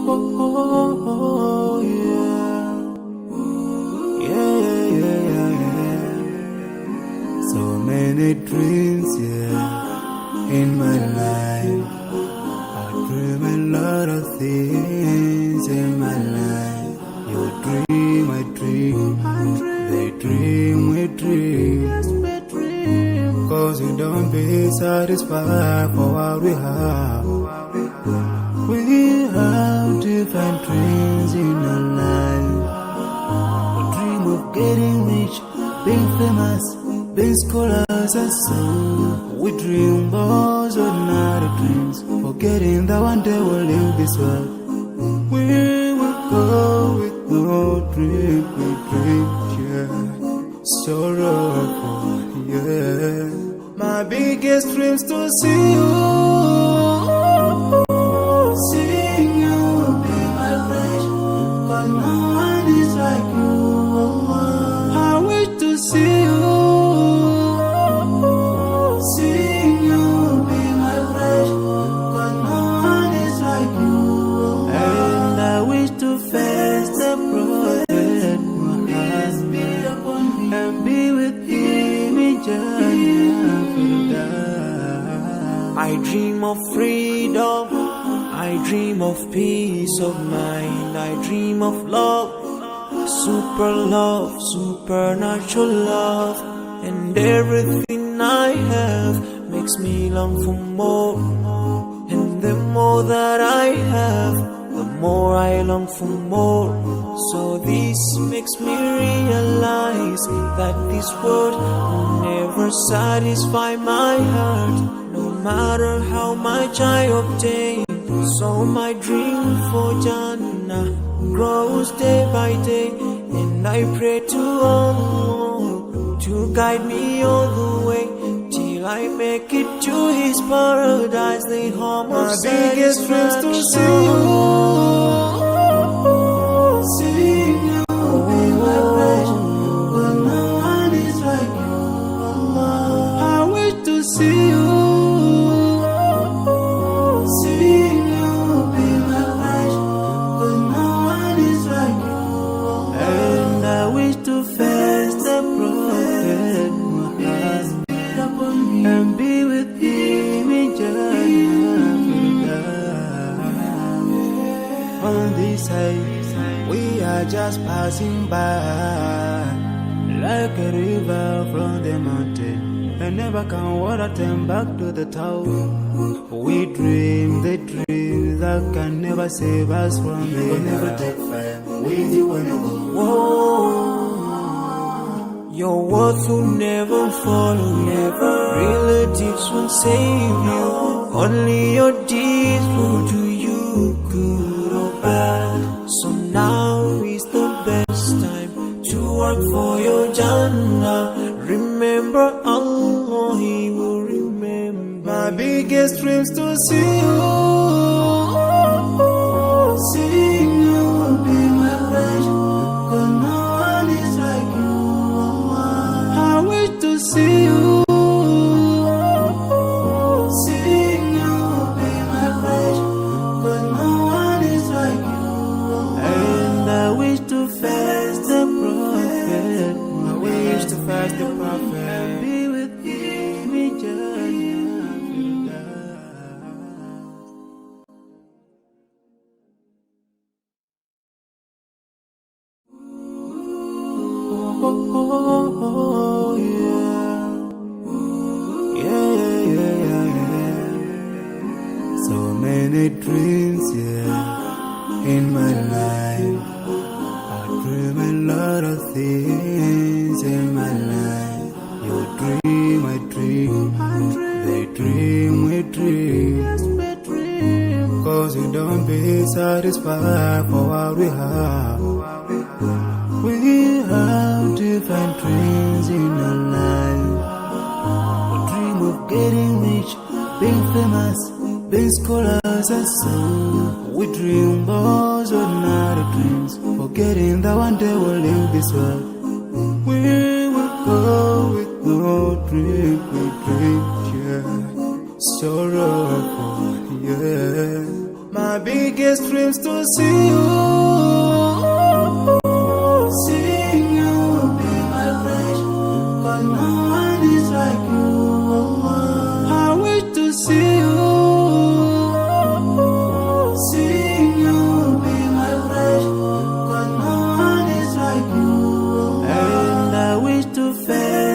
Oh, yeah. Yeah, yeah, yeah, yeah. So many dreams, yeah, in my life. I dream a lot of things in my life. You dream, I dream. They dream, we dream. Cause we don't be satisfied for what we have. We have different dreams in our life. We dream of getting rich, being famous, being scholars and so. We dream those ordinary dreams, forgetting that one day we'll leave this world. We will go with no dream, we dream, yeah. Sorrowful, yeah. My biggest dreams to see you. Seeing you be my flesh, but no one is like you. I wish to see you. Seeing you be my flesh, but no one is like you. And I wish to face the prophet Muhammad and be with him in Jannah. I dream of freedom, I dream of peace of mind, I dream of love, supernatural love, and everything I have makes me long for more, and the more that I have, the more I long for more. So this makes me realize that this world will never satisfy my heart, no matter how much I obtain. So my dream for Jannah grows day by day, and I pray to Allah to guide me all the way till I make it to His paradise, the home of my biggest dreams to see you. Seeing you be my flesh, but no one is like you. I wish to see you. Seeing you be my flesh, but no one is like you. And I wish to face the prophet Muhammad and be with him in Jannah. On this side, we are just passing by, like a river from the mountain, and never can water turn back to the town. We dream the dream that can never save us from the We'll never take fire with you when you go. Whoa. Your words will never follow you, relatives won't save you, only your deeds will do you good or bad. So now is the best time to work for your Jannah. Remember Allah, He will remember. My biggest dreams to see you. Seeing you be my flesh, but no one is like you. I wish to see you. Seeing you be my flesh, but no one is like you. And I wish to face the prophet. I wish to face the prophet and be with him in Jannah. Oh, yeah. Yeah, yeah, yeah, yeah. So many dreams, yeah, in my life. I dream a lot of things in my life. You dream, I dream. They dream, we dream. Cause we don't be satisfied for what we have. We have different dreams in our life. We dream of getting rich, being famous, being scholars and so. We dream those ordinary dreams, forgetting that one day we'll leave this world. We will go with no dream, we dream, yeah. Sorrowful, yeah. My my biggest dreams to see you. Seeing you be my wish, 'cause no one is like you, Allah. I wish to see you. Seeing you be my wish, 'cause no one is like you, Allah. And I wish to face